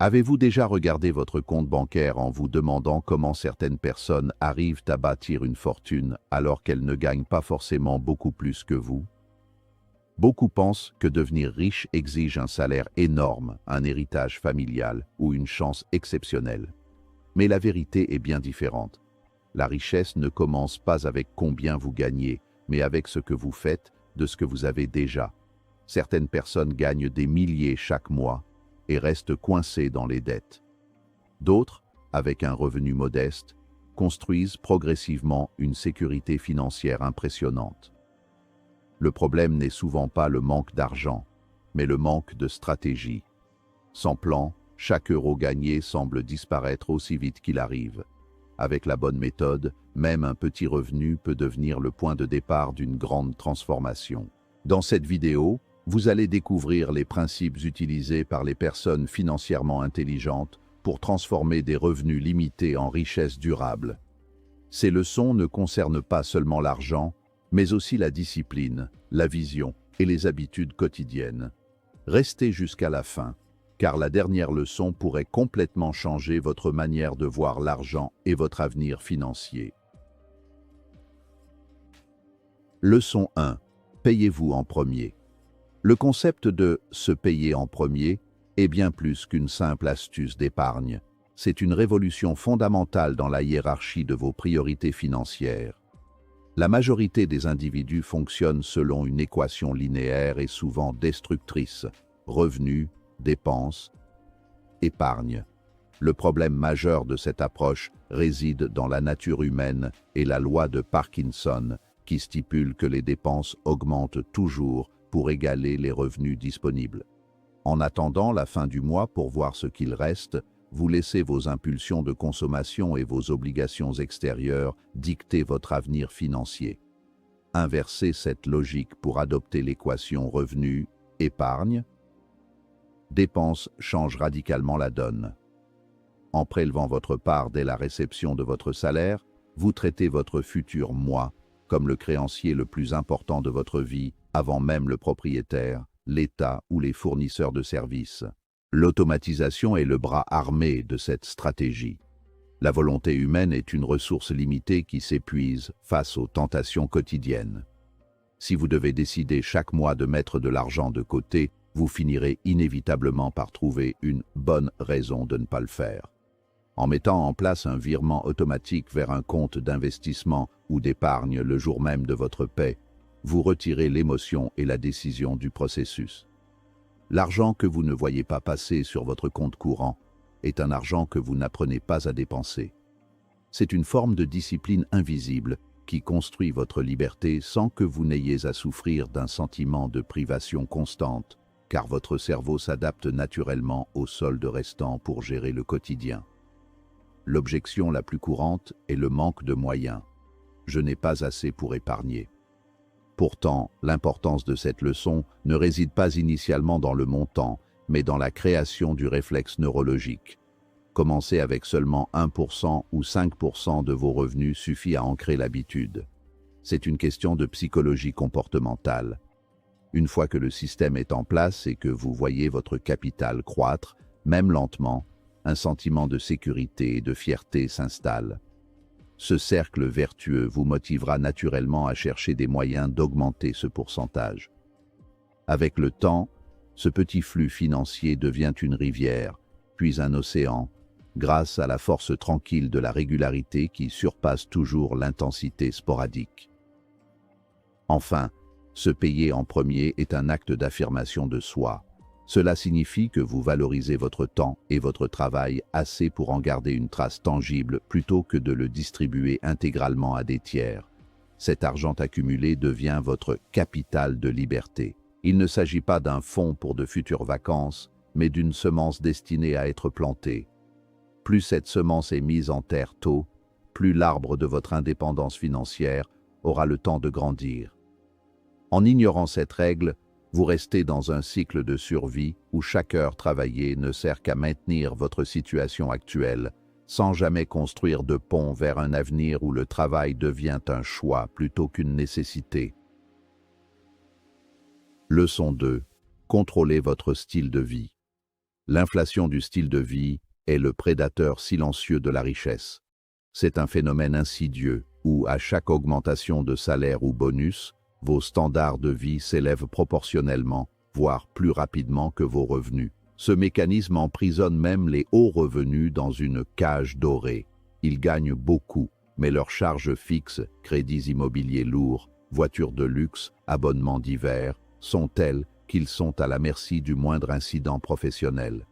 Avez-vous déjà regardé votre compte bancaire en vous demandant comment certaines personnes arrivent à bâtir une fortune alors qu'elles ne gagnent pas forcément beaucoup plus que vous? Beaucoup pensent que devenir riche exige un salaire énorme, un héritage familial ou une chance exceptionnelle. Mais la vérité est bien différente. La richesse ne commence pas avec combien vous gagnez, mais avec ce que vous faites de ce que vous avez déjà. Certaines personnes gagnent des milliers chaque mois et restent coincées dans les dettes. D'autres, avec un revenu modeste, construisent progressivement une sécurité financière impressionnante. Le problème n'est souvent pas le manque d'argent, mais le manque de stratégie. Sans plan, chaque euro gagné semble disparaître aussi vite qu'il arrive. Avec la bonne méthode, même un petit revenu peut devenir le point de départ d'une grande transformation. Dans cette vidéo, vous allez découvrir les principes utilisés par les personnes financièrement intelligentes pour transformer des revenus limités en richesse durable. Ces leçons ne concernent pas seulement l'argent, mais aussi la discipline, la vision et les habitudes quotidiennes. Restez jusqu'à la fin, car la dernière leçon pourrait complètement changer votre manière de voir l'argent et votre avenir financier. Leçon 1. Payez-vous en premier. Le concept de « se payer en premier » est bien plus qu'une simple astuce d'épargne. C'est une révolution fondamentale dans la hiérarchie de vos priorités financières. La majorité des individus fonctionnent selon une équation linéaire et souvent destructrice: revenus, dépenses, épargne. Le problème majeur de cette approche réside dans la nature humaine et la loi de Parkinson, qui stipule que les dépenses augmentent toujours pour égaler les revenus disponibles. En attendant la fin du mois pour voir ce qu'il reste, vous laissez vos impulsions de consommation et vos obligations extérieures dicter votre avenir financier. Inversez cette logique pour adopter l'équation revenu-épargne. Dépenses change radicalement la donne. En prélevant votre part dès la réception de votre salaire, vous traitez votre futur moi comme le créancier le plus important de votre vie, avant même le propriétaire, l'État ou les fournisseurs de services. L'automatisation est le bras armé de cette stratégie. La volonté humaine est une ressource limitée qui s'épuise face aux tentations quotidiennes. Si vous devez décider chaque mois de mettre de l'argent de côté, vous finirez inévitablement par trouver une bonne raison de ne pas le faire. En mettant en place un virement automatique vers un compte d'investissement ou d'épargne le jour même de votre paie, vous retirez l'émotion et la décision du processus. L'argent que vous ne voyez pas passer sur votre compte courant est un argent que vous n'apprenez pas à dépenser. C'est une forme de discipline invisible qui construit votre liberté sans que vous n'ayez à souffrir d'un sentiment de privation constante, car votre cerveau s'adapte naturellement au solde restant pour gérer le quotidien. L'objection la plus courante est le manque de moyens. Je n'ai pas assez pour épargner. Pourtant, l'importance de cette leçon ne réside pas initialement dans le montant, mais dans la création du réflexe neurologique. Commencer avec seulement 1% ou 5% de vos revenus suffit à ancrer l'habitude. C'est une question de psychologie comportementale. Une fois que le système est en place et que vous voyez votre capital croître, même lentement, un sentiment de sécurité et de fierté s'installe. Ce cercle vertueux vous motivera naturellement à chercher des moyens d'augmenter ce pourcentage. Avec le temps, ce petit flux financier devient une rivière, puis un océan, grâce à la force tranquille de la régularité qui surpasse toujours l'intensité sporadique. Enfin, se payer en premier est un acte d'affirmation de soi. Cela signifie que vous valorisez votre temps et votre travail assez pour en garder une trace tangible plutôt que de le distribuer intégralement à des tiers. Cet argent accumulé devient votre capital de liberté. Il ne s'agit pas d'un fonds pour de futures vacances, mais d'une semence destinée à être plantée. Plus cette semence est mise en terre tôt, plus l'arbre de votre indépendance financière aura le temps de grandir. En ignorant cette règle, vous restez dans un cycle de survie où chaque heure travaillée ne sert qu'à maintenir votre situation actuelle, sans jamais construire de pont vers un avenir où le travail devient un choix plutôt qu'une nécessité. Leçon 2. Contrôlez votre style de vie. L'inflation du style de vie est le prédateur silencieux de la richesse. C'est un phénomène insidieux où, à chaque augmentation de salaire ou bonus, vos standards de vie s'élèvent proportionnellement, voire plus rapidement que vos revenus. Ce mécanisme emprisonne même les hauts revenus dans une cage dorée. Ils gagnent beaucoup, mais leurs charges fixes, crédits immobiliers lourds, voitures de luxe, abonnements divers, sont telles qu'ils sont à la merci du moindre incident professionnel.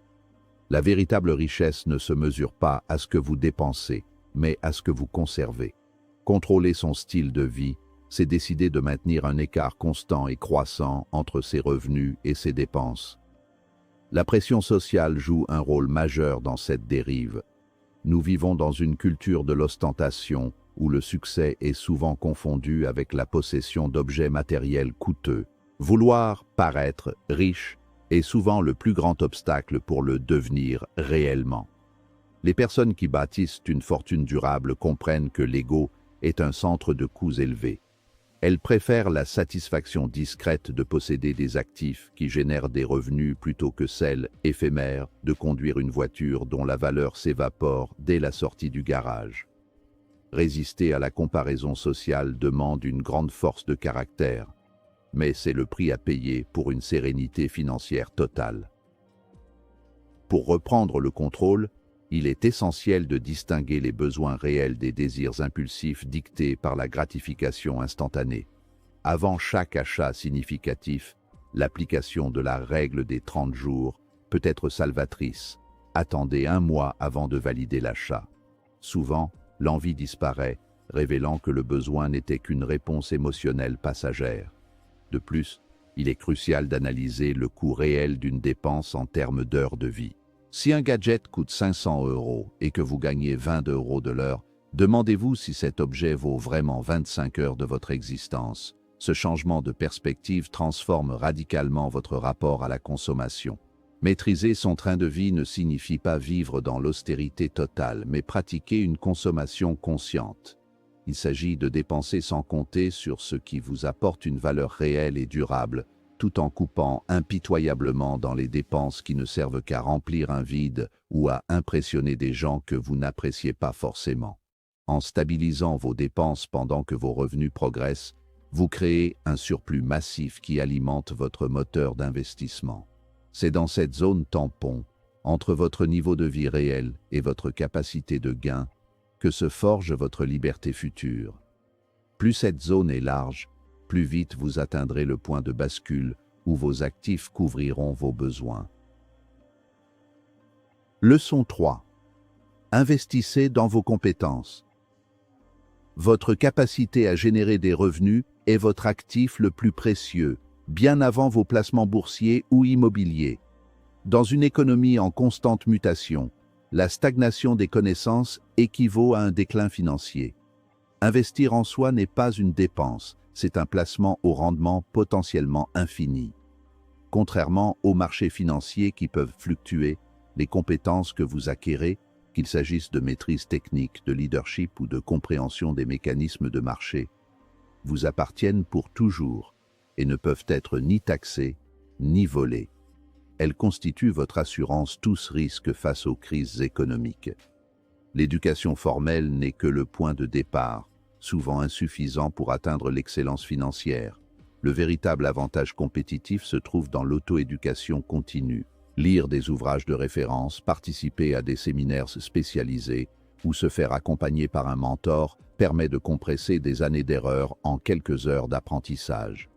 La véritable richesse ne se mesure pas à ce que vous dépensez, mais à ce que vous conservez. Contrôler son style de vie, c'est décider de maintenir un écart constant et croissant entre ses revenus et ses dépenses. La pression sociale joue un rôle majeur dans cette dérive. Nous vivons dans une culture de l'ostentation où le succès est souvent confondu avec la possession d'objets matériels coûteux. Vouloir paraître riche est souvent le plus grand obstacle pour le devenir réellement. Les personnes qui bâtissent une fortune durable comprennent que l'ego est un centre de coûts élevés. Elles préfèrent la satisfaction discrète de posséder des actifs qui génèrent des revenus plutôt que celle éphémère de conduire une voiture dont la valeur s'évapore dès la sortie du garage. Résister à la comparaison sociale demande une grande force de caractère, mais c'est le prix à payer pour une sérénité financière totale. Pour reprendre le contrôle, il est essentiel de distinguer les besoins réels des désirs impulsifs dictés par la gratification instantanée. Avant chaque achat significatif, l'application de la règle des 30 jours peut être salvatrice. Attendez 1 mois avant de valider l'achat. Souvent, l'envie disparaît, révélant que le besoin n'était qu'une réponse émotionnelle passagère. De plus, il est crucial d'analyser le coût réel d'une dépense en termes d'heures de vie. Si un gadget coûte 500 € et que vous gagnez 20 € de l'heure, demandez-vous si cet objet vaut vraiment 25 heures de votre existence. Ce changement de perspective transforme radicalement votre rapport à la consommation. Maîtriser son train de vie ne signifie pas vivre dans l'austérité totale, mais pratiquer une consommation consciente. Il s'agit de dépenser sans compter sur ce qui vous apporte une valeur réelle et durable, tout en coupant impitoyablement dans les dépenses qui ne servent qu'à remplir un vide ou à impressionner des gens que vous n'appréciez pas forcément. En stabilisant vos dépenses pendant que vos revenus progressent, vous créez un surplus massif qui alimente votre moteur d'investissement. C'est dans cette zone tampon, entre votre niveau de vie réel et votre capacité de gain, que se forge votre liberté future. Plus cette zone est large, plus vite vous atteindrez le point de bascule où vos actifs couvriront vos besoins. Leçon 3. Investissez dans vos compétences. Votre capacité à générer des revenus est votre actif le plus précieux, bien avant vos placements boursiers ou immobiliers. Dans une économie en constante mutation, la stagnation des connaissances équivaut à un déclin financier. Investir en soi n'est pas une dépense, c'est un placement au rendement potentiellement infini. Contrairement aux marchés financiers qui peuvent fluctuer, les compétences que vous acquérez, qu'il s'agisse de maîtrise technique, de leadership ou de compréhension des mécanismes de marché, vous appartiennent pour toujours et ne peuvent être ni taxées ni volées. Elles constituent votre assurance tous risques face aux crises économiques. L'éducation formelle n'est que le point de départ, souvent insuffisant pour atteindre l'excellence financière. Le véritable avantage compétitif se trouve dans l'auto-éducation continue. Lire des ouvrages de référence, participer à des séminaires spécialisés ou se faire accompagner par un mentor permet de compresser des années d'erreur en quelques heures d'apprentissage.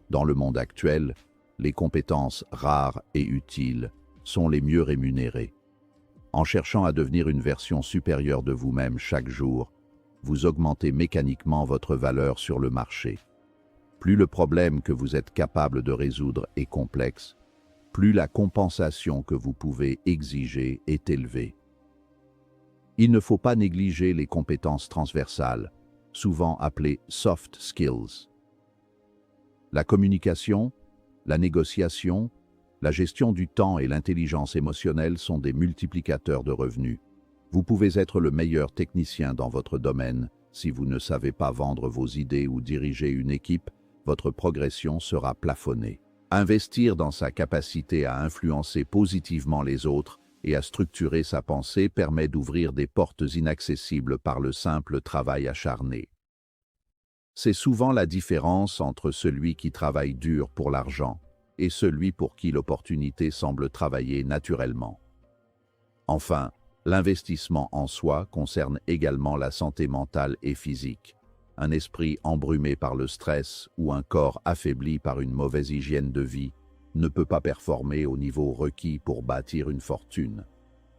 Dans le monde actuel, les compétences rares et utiles sont les mieux rémunérées. En cherchant à devenir une version supérieure de vous-même chaque jour, vous augmentez mécaniquement votre valeur sur le marché. Plus le problème que vous êtes capable de résoudre est complexe, plus la compensation que vous pouvez exiger est élevée. Il ne faut pas négliger les compétences transversales, souvent appelées soft skills. La communication, la négociation, la gestion du temps et l'intelligence émotionnelle sont des multiplicateurs de revenus. Vous pouvez être le meilleur technicien dans votre domaine. Si vous ne savez pas vendre vos idées ou diriger une équipe, votre progression sera plafonnée. Investir dans sa capacité à influencer positivement les autres et à structurer sa pensée permet d'ouvrir des portes inaccessibles par le simple travail acharné. C'est souvent la différence entre celui qui travaille dur pour l'argent et celui pour qui l'opportunité semble travailler naturellement. Enfin, l'investissement en soi concerne également la santé mentale et physique. Un esprit embrumé par le stress ou un corps affaibli par une mauvaise hygiène de vie ne peut pas performer au niveau requis pour bâtir une fortune.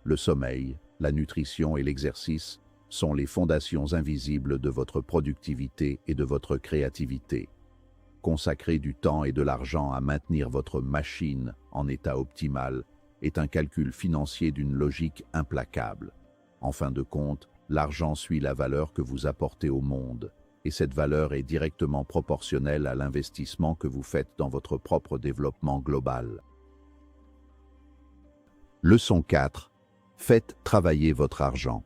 Le sommeil, la nutrition et l'exercice sont les fondations invisibles de votre productivité et de votre créativité. Consacrer du temps et de l'argent à maintenir votre machine en état optimal est un calcul financier d'une logique implacable. En fin de compte, l'argent suit la valeur que vous apportez au monde, et cette valeur est directement proportionnelle à l'investissement que vous faites dans votre propre développement global. Leçon 4. Faites travailler votre argent.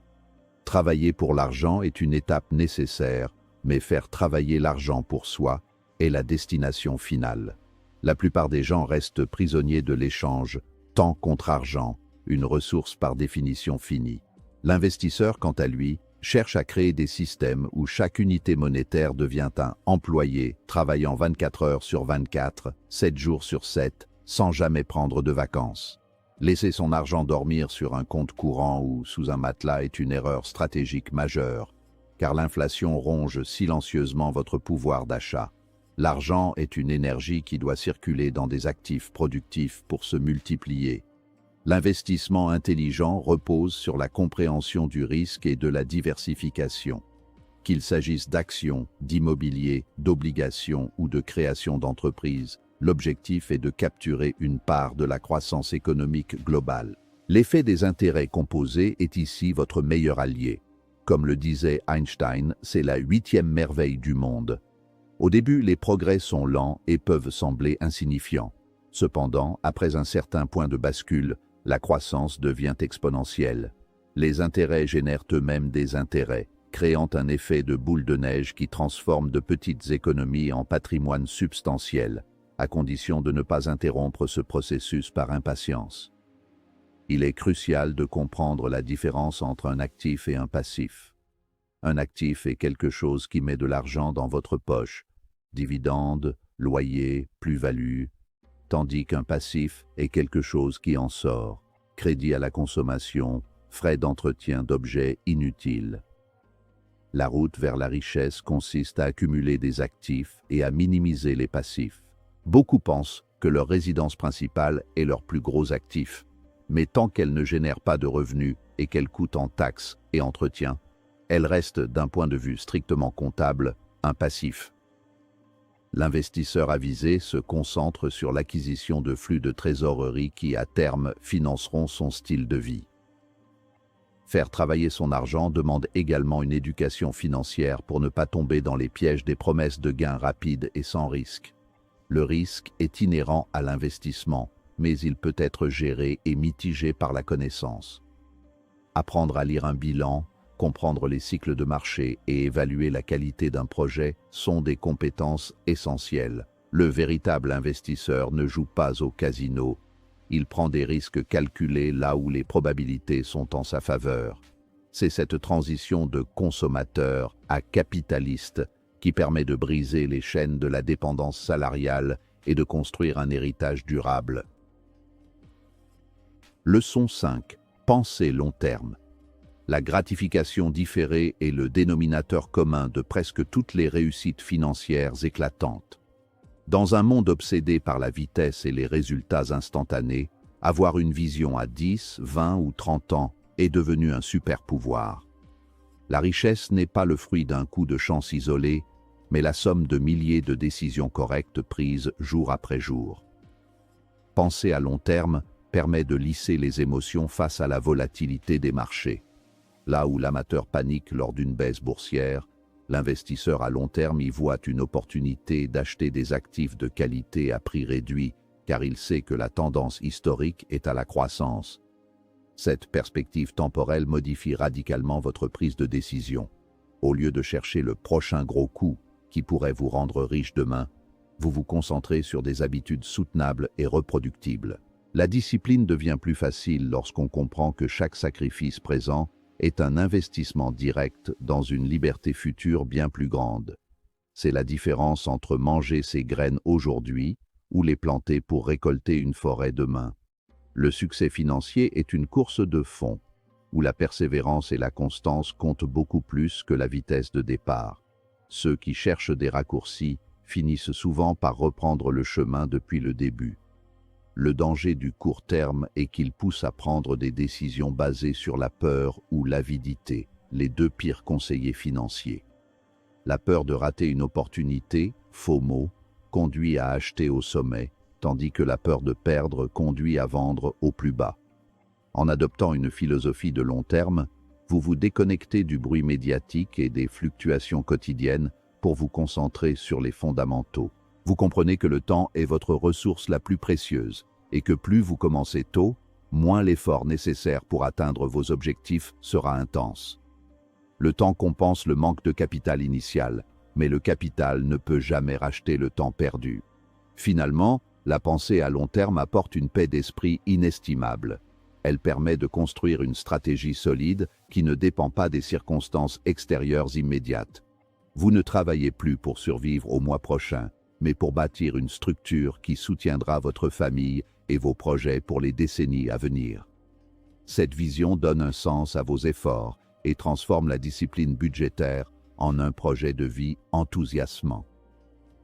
Travailler pour l'argent est une étape nécessaire, mais faire travailler l'argent pour soi est la destination finale. La plupart des gens restent prisonniers de l'échange, temps contre argent, une ressource par définition finie. L'investisseur, quant à lui, cherche à créer des systèmes où chaque unité monétaire devient un employé travaillant 24 heures sur 24, 7 jours sur 7, sans jamais prendre de vacances. Laisser son argent dormir sur un compte courant ou sous un matelas est une erreur stratégique majeure, car l'inflation ronge silencieusement votre pouvoir d'achat. L'argent est une énergie qui doit circuler dans des actifs productifs pour se multiplier. L'investissement intelligent repose sur la compréhension du risque et de la diversification. Qu'il s'agisse d'actions, d'immobilier, d'obligations ou de création d'entreprises, l'objectif est de capturer une part de la croissance économique globale. L'effet des intérêts composés est ici votre meilleur allié. Comme le disait Einstein, c'est la 8e merveille du monde. Au début, les progrès sont lents et peuvent sembler insignifiants. Cependant, après un certain point de bascule, la croissance devient exponentielle. Les intérêts génèrent eux-mêmes des intérêts, créant un effet de boule de neige qui transforme de petites économies en patrimoine substantiel, à condition de ne pas interrompre ce processus par impatience. Il est crucial de comprendre la différence entre un actif et un passif. Un actif est quelque chose qui met de l'argent dans votre poche, dividendes, loyers, plus-value, tandis qu'un passif est quelque chose qui en sort, crédit à la consommation, frais d'entretien d'objets inutiles. La route vers la richesse consiste à accumuler des actifs et à minimiser les passifs. Beaucoup pensent que leur résidence principale est leur plus gros actif, mais tant qu'elle ne génère pas de revenus et qu'elle coûte en taxes et entretien, elle reste, d'un point de vue strictement comptable, un passif. L'investisseur avisé se concentre sur l'acquisition de flux de trésorerie qui, à terme, financeront son style de vie. Faire travailler son argent demande également une éducation financière pour ne pas tomber dans les pièges des promesses de gains rapides et sans risque. Le risque est inhérent à l'investissement, mais il peut être géré et mitigé par la connaissance. Apprendre à lire un bilan, comprendre les cycles de marché et évaluer la qualité d'un projet sont des compétences essentielles. Le véritable investisseur ne joue pas au casino. Il prend des risques calculés là où les probabilités sont en sa faveur. C'est cette transition de consommateur à capitaliste qui permet de briser les chaînes de la dépendance salariale et de construire un héritage durable. Leçon 5. Pensez long terme. La gratification différée est le dénominateur commun de presque toutes les réussites financières éclatantes. Dans un monde obsédé par la vitesse et les résultats instantanés, avoir une vision à 10, 20 ou 30 ans est devenu un super pouvoir. La richesse n'est pas le fruit d'un coup de chance isolé, mais la somme de milliers de décisions correctes prises jour après jour. Penser à long terme permet de lisser les émotions face à la volatilité des marchés. Là où l'amateur panique lors d'une baisse boursière, l'investisseur à long terme y voit une opportunité d'acheter des actifs de qualité à prix réduit, car il sait que la tendance historique est à la croissance. Cette perspective temporelle modifie radicalement votre prise de décision. Au lieu de chercher le prochain gros coup qui pourrait vous rendre riche demain, Vous vous concentrez sur des habitudes soutenables et reproductibles. La discipline devient plus facile lorsqu'on comprend que chaque sacrifice présent est un investissement direct dans une liberté future bien plus grande. C'est la différence entre manger ses graines aujourd'hui ou les planter pour récolter une forêt demain. Le succès financier est une course de fond, où la persévérance et la constance comptent beaucoup plus que la vitesse de départ. Ceux qui cherchent des raccourcis finissent souvent par reprendre le chemin depuis le début. Le danger du court terme est qu'il pousse à prendre des décisions basées sur la peur ou l'avidité, les deux pires conseillers financiers. La peur de rater une opportunité, FOMO, conduit à acheter au sommet, tandis que la peur de perdre conduit à vendre au plus bas. En adoptant une philosophie de long terme, vous vous déconnectez du bruit médiatique et des fluctuations quotidiennes pour vous concentrer sur les fondamentaux. Vous comprenez que le temps est votre ressource la plus précieuse et que plus vous commencez tôt, moins l'effort nécessaire pour atteindre vos objectifs sera intense. Le temps compense le manque de capital initial, mais le capital ne peut jamais racheter le temps perdu. Finalement, la pensée à long terme apporte une paix d'esprit inestimable. Elle permet de construire une stratégie solide qui ne dépend pas des circonstances extérieures immédiates. Vous ne travaillez plus pour survivre au mois prochain, mais pour bâtir une structure qui soutiendra votre famille et vos projets pour les décennies à venir. Cette vision donne un sens à vos efforts et transforme la discipline budgétaire en un projet de vie enthousiasmant.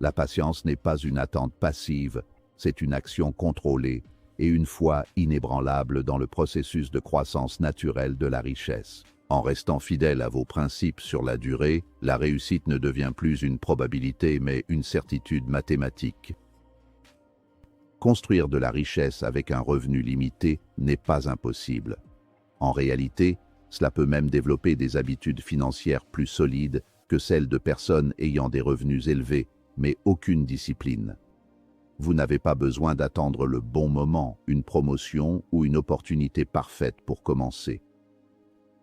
La patience n'est pas une attente passive, c'est une action contrôlée et une foi inébranlable dans le processus de croissance naturelle de la richesse. En restant fidèle à vos principes sur la durée, la réussite ne devient plus une probabilité mais une certitude mathématique. Construire de la richesse avec un revenu limité n'est pas impossible. En réalité, cela peut même développer des habitudes financières plus solides que celles de personnes ayant des revenus élevés, mais aucune discipline. Vous n'avez pas besoin d'attendre le bon moment, une promotion ou une opportunité parfaite pour commencer.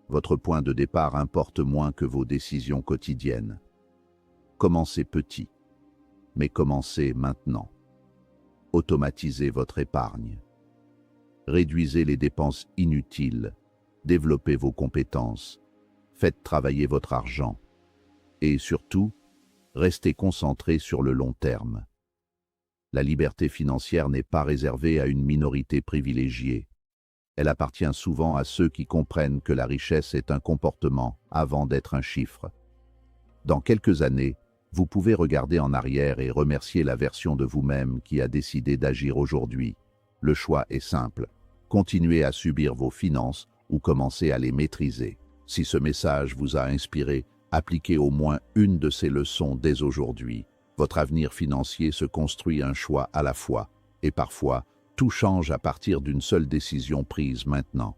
Votre point de départ importe moins que vos décisions quotidiennes. Commencez petit, mais commencez maintenant. Automatisez votre épargne. Réduisez les dépenses inutiles. Développez vos compétences. Faites travailler votre argent. Et surtout, restez concentré sur le long terme. La liberté financière n'est pas réservée à une minorité privilégiée. Elle appartient souvent à ceux qui comprennent que la richesse est un comportement avant d'être un chiffre. Dans quelques années, vous pouvez regarder en arrière et remercier la version de vous-même qui a décidé d'agir aujourd'hui. Le choix est simple. Continuez à subir vos finances ou commencez à les maîtriser. Si ce message vous a inspiré, appliquez au moins une de ces leçons dès aujourd'hui. Votre avenir financier se construit un choix à la fois, et parfois, tout change à partir d'une seule décision prise maintenant.